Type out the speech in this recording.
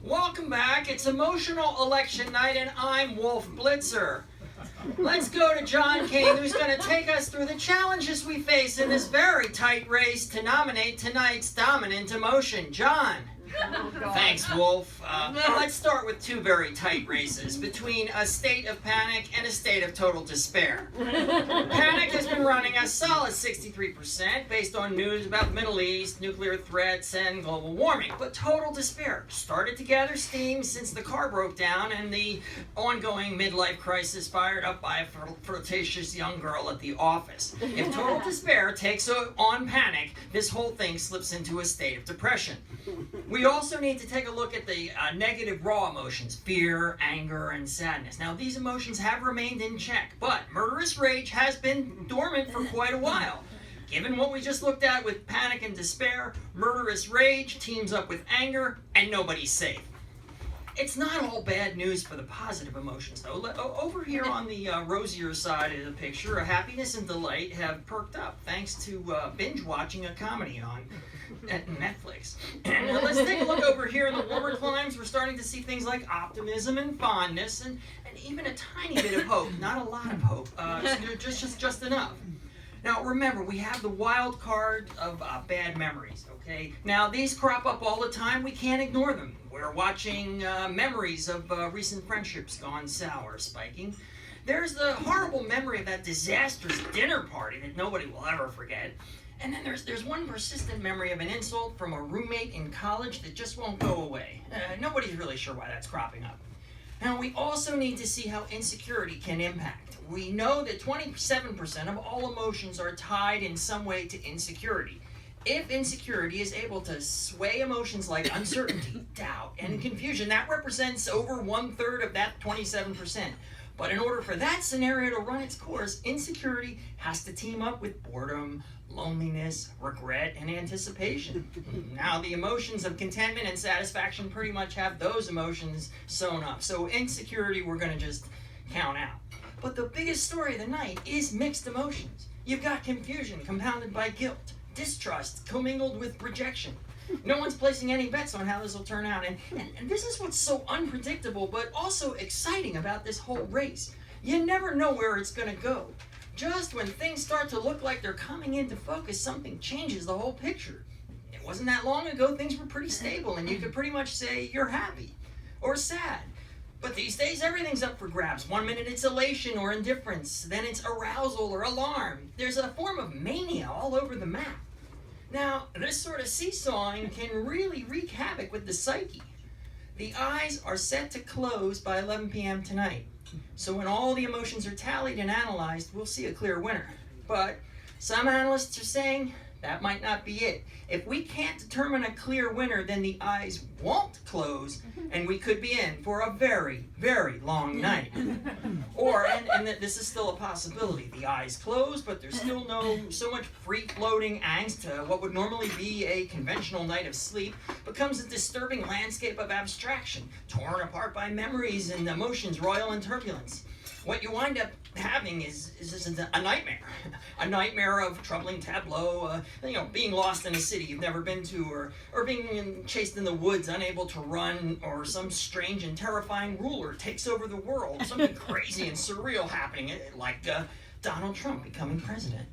Welcome back. It's emotional election night, and I'm Wolf Blitzer. Let's go to John King, who's going to take us through the challenges we face in this very tight race to nominate tonight's dominant emotion. John. Thanks, Wolf. Let's start with two very tight races between a state of panic and a state of total despair. Panic has been running a solid 63% based on news about the Middle East, nuclear threats, and global warming. But total despair started to gather steam since the car broke down and the ongoing midlife crisis fired up by a flirtatious young girl at the office. If total despair takes on panic, this whole thing slips into a state of depression. We also need to take a look at the negative raw emotions, fear, anger, and sadness. Now, these emotions have remained in check, but murderous rage has been dormant for quite a while. Given what we just looked at with panic and despair, murderous rage teams up with anger, and nobody's safe. It's not all bad news for the positive emotions, though. Over here on the rosier side of the picture, happiness and delight have perked up thanks to binge watching a comedy on Netflix. And let's take a look over here in the warmer climes. We're starting to see things like optimism and fondness, and even a tiny bit of hope. Not a lot of hope, just enough. Now remember, we have the wild card of bad memories, okay? Now these crop up all the time, we can't ignore them. We're watching memories of recent friendships gone sour spiking. There's the horrible memory of that disastrous dinner party that nobody will ever forget. And then there's one persistent memory of an insult from a roommate in college that just won't go away. Nobody's really sure why that's cropping up. Now, we also need to see how insecurity can impact. We know that 27% of all emotions are tied in some way to insecurity. If insecurity is able to sway emotions like uncertainty, doubt, and confusion, that represents over 1/3 of that 27%. But in order for that scenario to run its course, insecurity has to team up with boredom, loneliness, regret, and anticipation. Now, the emotions of contentment and satisfaction pretty much have those emotions sewn up. So insecurity, we're going to just count out. But the biggest story of the night is mixed emotions. You've got confusion compounded by guilt, distrust commingled with rejection. No one's placing any bets on how this will turn out. And this is what's so unpredictable, but also exciting about this whole race. You never know where it's going to go. Just when things start to look like they're coming into focus, something changes the whole picture. It wasn't that long ago, things were pretty stable, and you could pretty much say you're happy or sad. But these days, everything's up for grabs. 1 minute it's elation or indifference, then it's arousal or alarm. There's a form of mania all over the map. Now, this sort of seesawing can really wreak havoc with the psyche. The eyes are set to close by 11 p.m. tonight. So when all the emotions are tallied and analyzed, we'll see a clear winner. But some analysts are saying that might not be it. If we can't determine a clear winner, then the eyes won't close, and we could be in for a very, very long night. Or, and this is still a possibility, the eyes close, but there's still so much free-floating angst. What would normally be a conventional night of sleep becomes a disturbing landscape of abstraction, torn apart by memories and emotions, royal in turbulence. What you wind up having is a nightmare. A nightmare of troubling tableau, being lost in a city you've never been to, or being chased in the woods, unable to run, or some strange and terrifying ruler takes over the world. Something crazy and surreal happening, like Donald Trump becoming president.